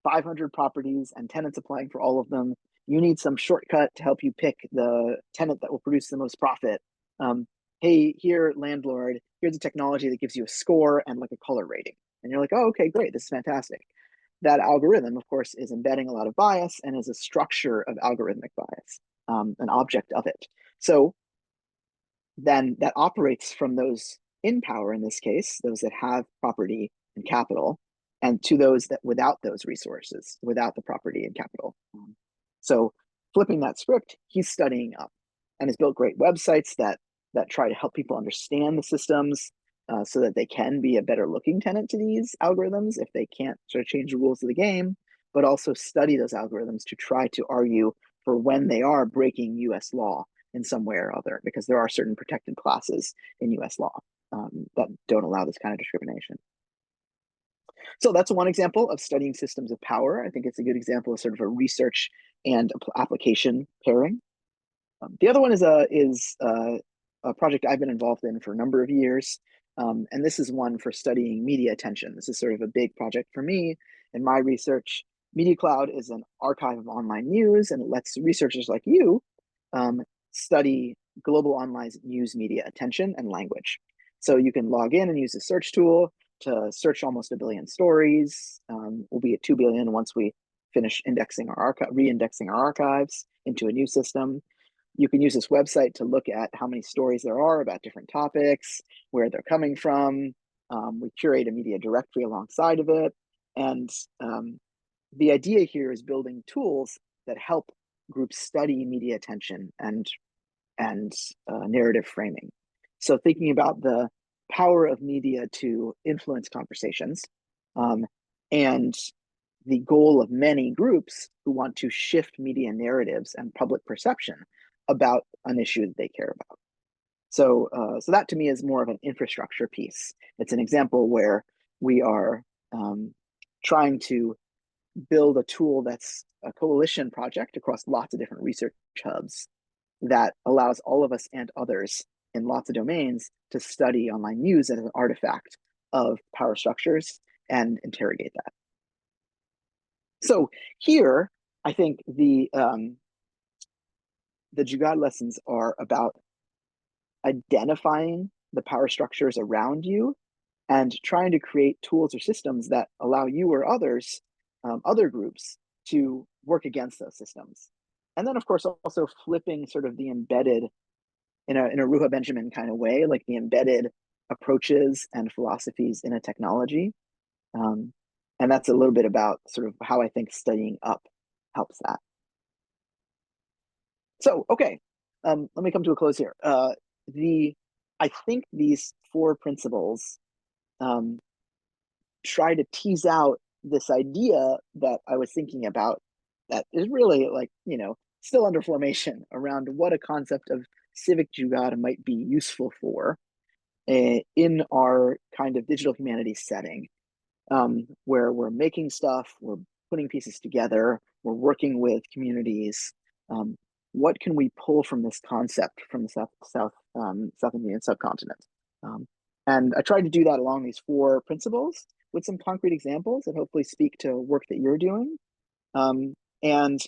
500 properties and tenants applying for all of them. You need some shortcut to help you pick the tenant that will produce the most profit. Hey, here, landlord, here's a technology that gives you a score and like a color rating. And you're like, oh, okay, great, this is fantastic. That algorithm, of course, is embedding a lot of bias and is a structure of algorithmic bias, an object of it. So then that operates from those in power, in this case, those that have property and capital, and to those that without those resources, without the property and capital. So flipping that script, he's studying up and has built great websites that try to help people understand the systems so that they can be a better looking tenant to these algorithms if they can't sort of change the rules of the game, but also study those algorithms to try to argue for when they are breaking US law in some way or other, because there are certain protected classes in US law that don't allow this kind of discrimination. So that's one example of studying systems of power. I think it's a good example of sort of a research and application pairing. The other one is a project I've been involved in for a number of years. And this is one for studying media attention. This is sort of a big project for me in my research. Media Cloud is an archive of online news, and it lets researchers like you study global online news media attention and language. So you can log in and use the search tool to search almost 1 billion stories. We'll be at 2 billion once we finish indexing our re-indexing our archives into a new system. You can use this website to look at how many stories there are about different topics, where they're coming from. We curate a media directory alongside of it. And the idea here is building tools that help groups study media attention and narrative framing. So thinking about the power of media to influence conversations and the goal of many groups who want to shift media narratives and public perception about an issue that they care about. So that to me is more of an infrastructure piece. It's an example where we are trying to build a tool that's a coalition project across lots of different research hubs that allows all of us and others in lots of domains to study online news as an artifact of power structures and interrogate that. So here, I think the Jugaad lessons are about identifying the power structures around you and trying to create tools or systems that allow you or others, other groups, to work against those systems. And then, of course, also flipping sort of the embedded, in a Ruha Benjamin kind of way, like the embedded approaches and philosophies in a technology. And that's a little bit about sort of how I think studying up helps that. So, okay, let me come to a close here. I think these 4 principles try to tease out this idea that I was thinking about that is really like, still under formation around what a concept of civic jugaad might be useful for in our kind of digital humanities setting, where we're making stuff, we're putting pieces together, we're working with communities. What can we pull from this concept from the South Indian subcontinent? And I tried to do that along these 4 principles with some concrete examples that hopefully speak to work that you're doing. And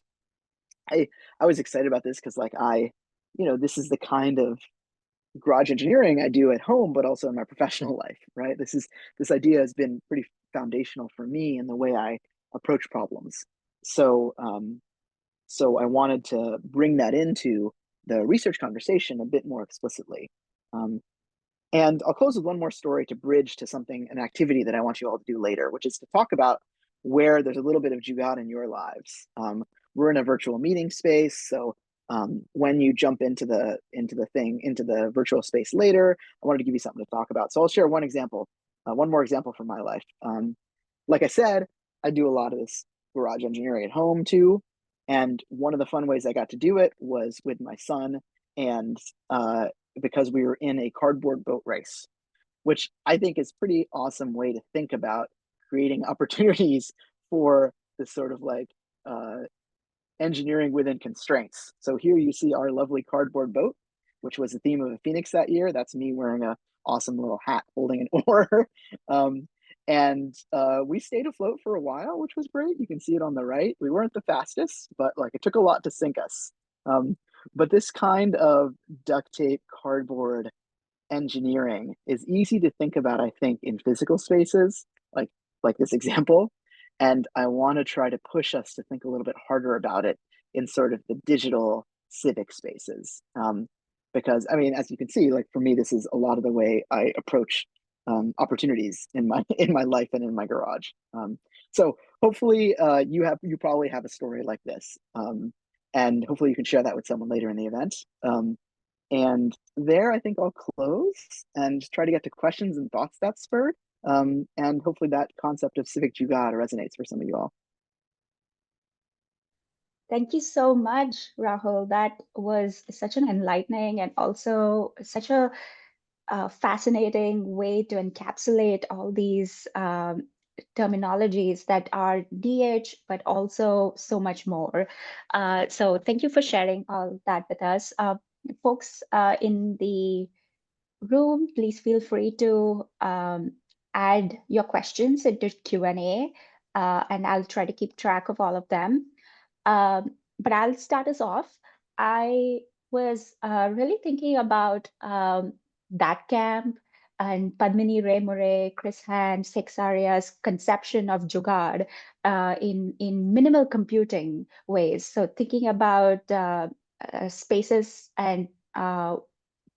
I was excited about this because this is the kind of garage engineering I do at home, but also in my professional life, right? This idea has been pretty foundational for me in the way I approach problems. So I wanted to bring that into the research conversation a bit more explicitly. And I'll close with one more story to bridge to an activity that I want you all to do later, which is to talk about where there's a little bit of Jugaad in your lives. We're in a virtual meeting space, so when you jump into the virtual space later, I wanted to give you something to talk about. So I'll share one more example from my life. Like I said, I do a lot of this garage engineering at home too, And one of the fun ways I got to do it was with my son, and because we were in a cardboard boat race, which I think is pretty awesome way to think about creating opportunities for this sort of like engineering within constraints. So here you see our lovely cardboard boat, which was the theme of the Phoenix that year. That's me wearing a awesome little hat holding an oar. And we stayed afloat for a while, which was great. You can see it on the right. We weren't the fastest, but like it took a lot to sink us. But this kind of duct tape cardboard engineering is easy to think about, I think, in physical spaces, like this example. And I want to try to push us to think a little bit harder about it in sort of the digital civic spaces. Because I mean, as you can see, like for me, this is a lot of the way I approach opportunities in my life and in my garage. So hopefully, you probably have a story like this, and hopefully you can share that with someone later in the event. And there, I think I'll close and try to get to questions and thoughts that spurred. And hopefully that concept of civic jugaad resonates for some of you all. Thank you so much, Rahul. That was such an enlightening and also such a fascinating way to encapsulate all these terminologies that are DH, but also so much more. So thank you for sharing all that with us. Folks in the room, please feel free to add your questions into Q&A, and I'll try to keep track of all of them. But I'll start us off. I was really thinking about that camp and Padmini Ray Murray, Chris Hand, Sexaria's conception of Jugaad in minimal computing ways. So thinking about spaces and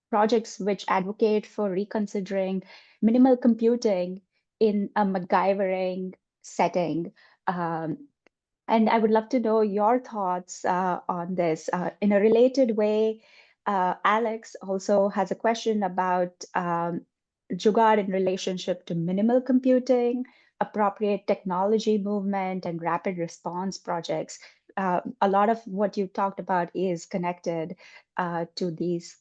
projects which advocate for reconsidering minimal computing in a MacGyvering setting. And I would love to know your thoughts on this. In a related way, Alex also has a question about Jugaad in relationship to minimal computing, appropriate technology movement, and rapid response projects. A lot of what you talked about is connected to these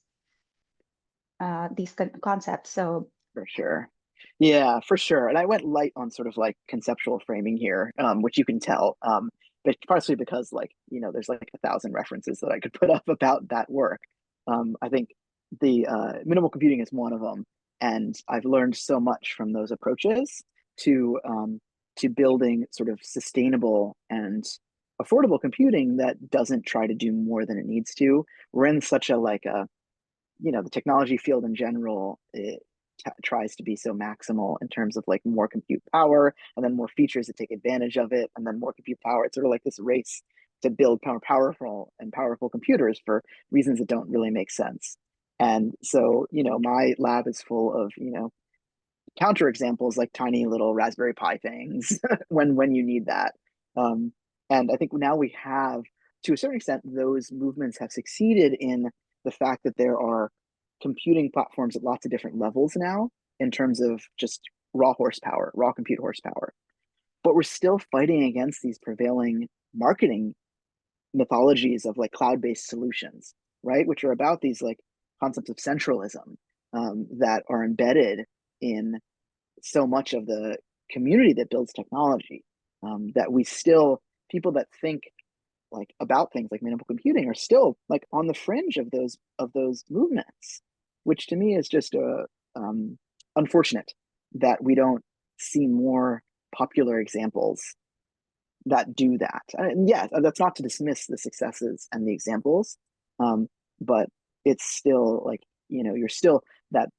concepts. So For sure. Yeah, for sure. And I went light on sort of like conceptual framing here, which you can tell. But partially because like, there's like 1,000 references that I could put up about that work. I think the minimal computing is one of them. And I've learned so much from those approaches to building sort of sustainable and affordable computing that doesn't try to do more than it needs to. We're in such a like a the technology field in general, it tries to be so maximal in terms of like more compute power and then more features that take advantage of it and then more compute power. It's sort of like this race to build powerful computers for reasons that don't really make sense. And so, my lab is full of, counter examples like tiny little Raspberry Pi things when you need that. And I think now we have, to a certain extent, those movements have succeeded in the fact that there are computing platforms at lots of different levels now in terms of just raw compute horsepower. But we're still fighting against these prevailing marketing mythologies of like cloud-based solutions, right? Which are about these like concepts of centralism that are embedded in so much of the community that builds technology, that we still, people that think like about things like minimal computing are still like on the fringe of those movements, which to me is just unfortunate that we don't see more popular examples that do that. And yeah, that's not to dismiss the successes and the examples, but it's still like, you're still that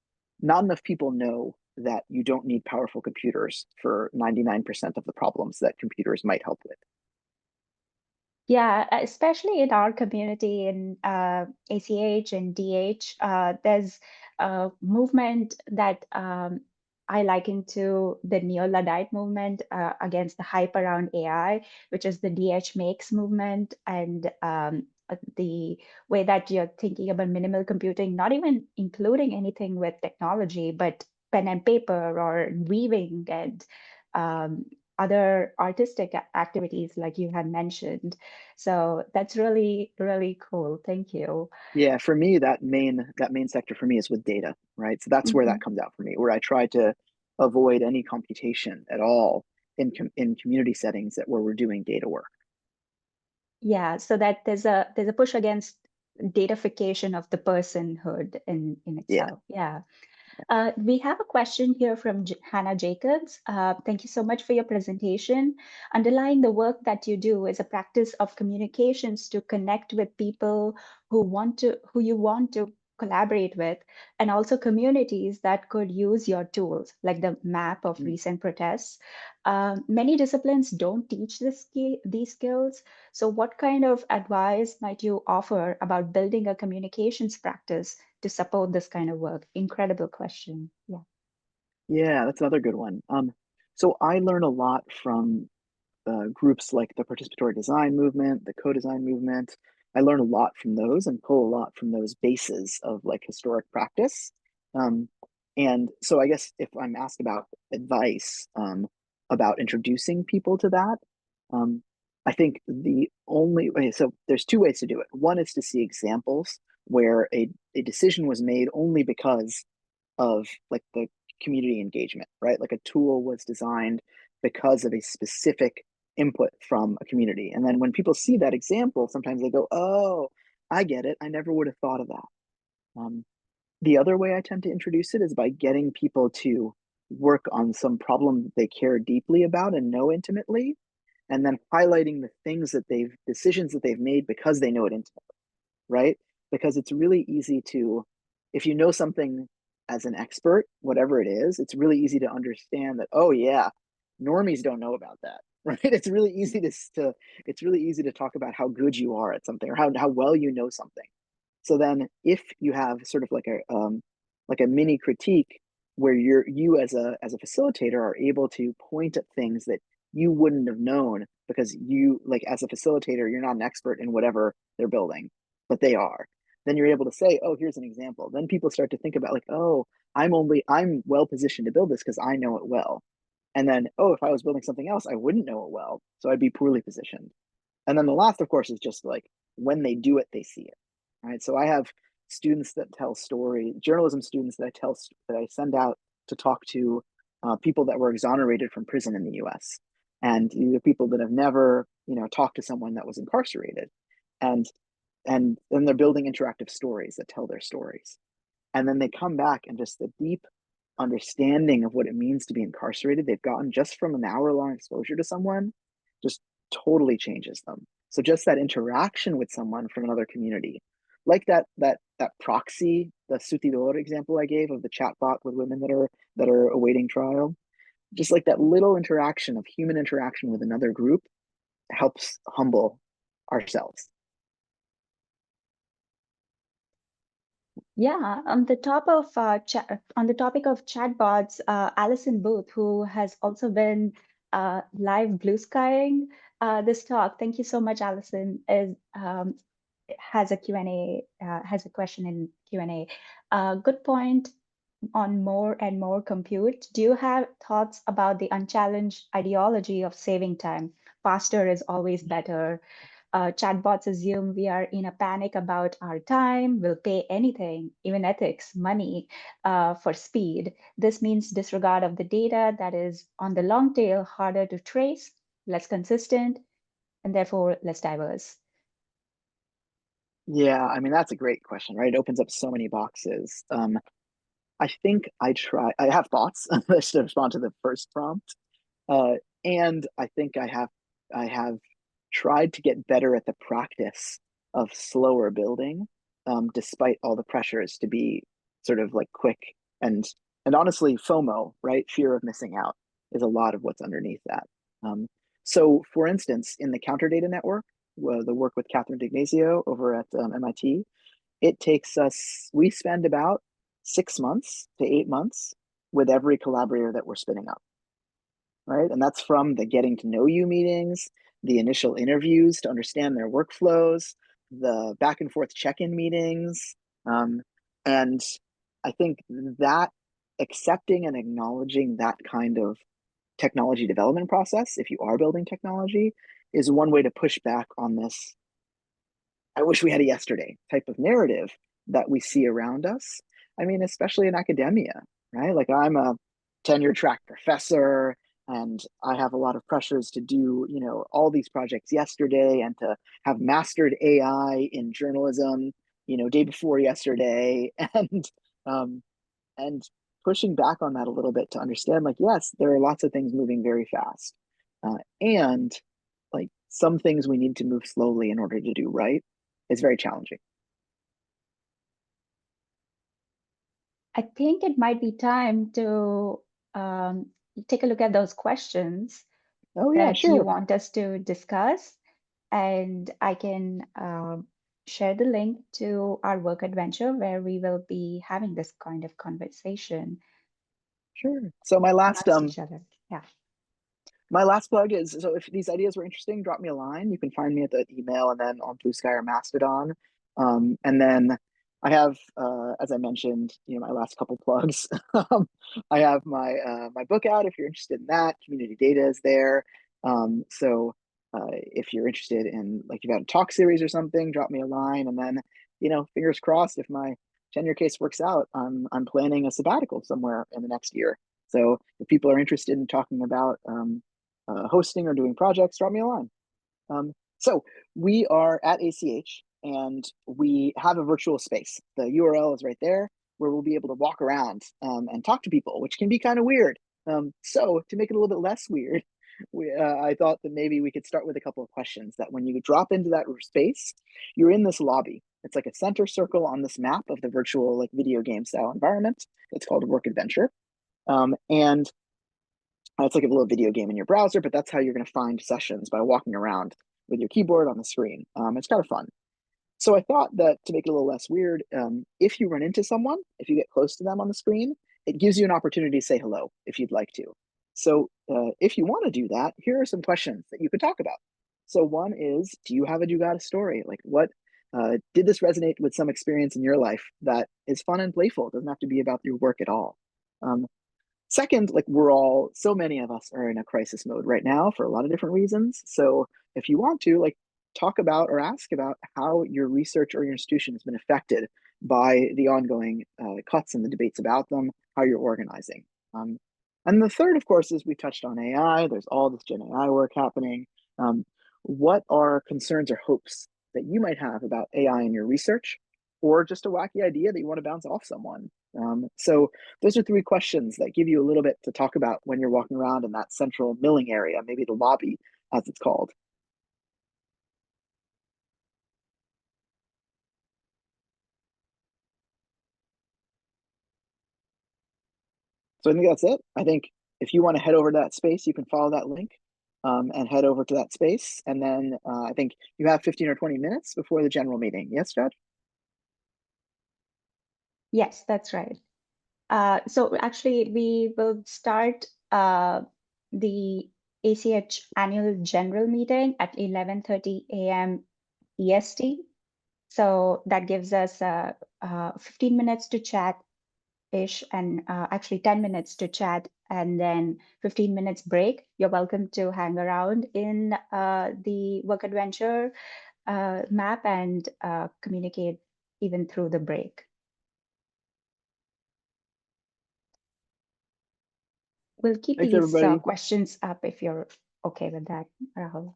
not enough people know that you don't need powerful computers for 99% of the problems that computers might help with. yeah, especially in our community in ACH and DH, there's a movement that I liken to the neo-Luddite movement against the hype around AI, which is the DH makes movement, and the way that you're thinking about minimal computing, not even including anything with technology, but pen and paper or weaving and other artistic activities like you had mentioned. So that's really, really cool. Thank you. Yeah, for me, that main sector for me is with data, right? So that's where that comes out for me, where I try to avoid any computation at all in community settings where we're doing data work. Yeah, so that there's a push against datafication of the personhood in Yeah. itself. Yeah. We have a question here from Hannah Jacobs. Thank you so much for your presentation. Underlying the work that you do is a practice of communications to connect with people who you want to collaborate with, and also communities that could use your tools, like the map of Mm. recent protests. Many disciplines don't teach these skills. So, what kind of advice might you offer about building a communications practice to support this kind of work? Incredible question. Yeah. Yeah, that's another good one. So I learn a lot from groups like the participatory design movement, the co-design movement. I learn a lot from those and pull a lot from those bases of like historic practice. Um, and so I guess if I'm asked about advice about introducing people to that, um, I think the only way, so there's two ways to do it. One is to see examples where a decision was made only because of like the community engagement, right? Like a tool was designed because of a specific input from a community. And then when people see that example, sometimes they go, oh, I get it. I never would have thought of that. Um, the other way I tend to introduce it is by getting people to work on some problem that they care deeply about and know intimately, and then highlighting the things that decisions that they've made because they know it intimately, right? Because it's really easy to, if you know something as an expert, whatever it is, it's really easy to understand that, oh yeah, normies don't know about that, right? It's really easy it's really easy to talk about how good you are at something or how well you know something. So then if you have sort of like a mini critique where you as a facilitator are able to point at things that you wouldn't have known because you, like, as a facilitator, you're not an expert in whatever they're building, but they are. Then you're able to say, oh, here's an example. Then people start to think about like, oh, I'm well positioned to build this because I know it well. And then, oh, if I was building something else, I wouldn't know it well, so I'd be poorly positioned. And then the last, of course, is just like when they do it, they see it. Right. So I have students that tell story, journalism students that I send out to talk to people that were exonerated from prison in the U.S. And these are people that have never, talked to someone that was incarcerated, and then they're building interactive stories that tell their stories, and then they come back and just the deep understanding of what it means to be incarcerated they've gotten just from an hour-long exposure to someone just totally changes them. So just that interaction with someone from another community, like that proxy, the Sutidor example I gave of the chatbot with women that are awaiting trial, just like that little interaction of human interaction with another group helps humble ourselves. Yeah, on the topic of chatbots, Alison Booth, who has also been live blue skying this talk. Thank you so much, Alison. Is has a Q&A, has a question in Q&A. Good point on more and more compute. Do you have thoughts about the unchallenged ideology of saving time? Faster is always better. Chatbots assume we are in a panic about our time, will pay anything, even ethics, money, for speed. This means disregard of the data that is on the long tail, harder to trace, less consistent, and therefore less diverse. Yeah, I mean that's a great question, right? It opens up so many boxes. I think I have thoughts to respond to the first prompt. Uh, and I think I have tried to get better at the practice of slower building, despite all the pressures to be sort of like quick and honestly FOMO, right? Fear of missing out is a lot of what's underneath that. So for instance, in the Counter Data Network, the work with Catherine D'Ignazio over at MIT, we spend about 6 months to 8 months with every collaborator that we're spinning up, right? And that's from the getting to know you meetings, the initial interviews to understand their workflows, the back and forth check-in meetings. And I think that accepting and acknowledging that kind of technology development process, if you are building technology, is one way to push back on this "I wish we had a yesterday" type of narrative that we see around us. I mean, especially in academia, right? Like I'm a tenure track professor and I have a lot of pressures to do, all these projects yesterday and to have mastered AI in journalism, day before yesterday um and pushing back on that a little bit to understand like yes, there are lots of things moving very fast. And like some things we need to move slowly in order to do right. It's very challenging. I think it might be time to take a look at those questions Oh yeah, that you sure. want us to discuss. And I can share the link to our work adventure where we will be having this kind of conversation Sure. So my last amongst each other. Yeah. my last plug is, so if these ideas were interesting, drop me a line. You can find me at the email and then on Blue Sky or Mastodon. And then I have, as I mentioned, my last couple plugs. I have my book out if you're interested in that. Community data is there. So if you're interested in, like, you've got a talk series or something, drop me a line. And then, fingers crossed, if my tenure case works out, I'm planning a sabbatical somewhere in the next year. So if people are interested in talking about hosting or doing projects, drop me a line. So we are at ACH and we have a virtual space. The URL is right there where we'll be able to walk around and talk to people, which can be kind of weird. So to make it a little bit less weird, I thought that maybe we could start with a couple of questions that when you drop into that space, you're in this lobby. It's like a center circle on this map of the virtual like video game style environment. That's called a work adventure. And it's like a little video game in your browser, but that's how you're going to find sessions, by walking around with your keyboard on the screen. It's kind of fun. So I thought that to make it a little less weird, if you run into someone, if you get close to them on the screen, it gives you an opportunity to say hello if you'd like to. So if you want to do that, here are some questions that you could talk about. So one is, do you have a Jugaad story? Like what did this resonate with some experience in your life that is fun and playful? It doesn't have to be about your work at all. Second, like so many of us are in a crisis mode right now for a lot of different reasons. So if you want to, like, talk about or ask about how your research or your institution has been affected by the ongoing cuts and the debates about them, how you're organizing. And the third, of course, is we touched on AI. There's all this Gen AI work happening. What are concerns or hopes that you might have about AI in your research, or just a wacky idea that you want to bounce off someone? So those are three questions that give you a little bit to talk about when you're walking around in that central milling area, maybe the lobby, as it's called. So I think that's it. I think if you want to head over to that space, you can follow that link and head over to that space. And then I think you have 15 or 20 minutes before the general meeting. Yes, Judge? Yes, that's right. So actually, we will start the ACH annual general meeting at 11:30 a.m. EST. So that gives us 15 minutes to chat ish, and actually 10 minutes to chat, and then 15 minutes break. You're welcome to hang around in the work adventure map and communicate even through the break. We'll keep Thanks, these everybody. questions up if you're okay with that, Rahul.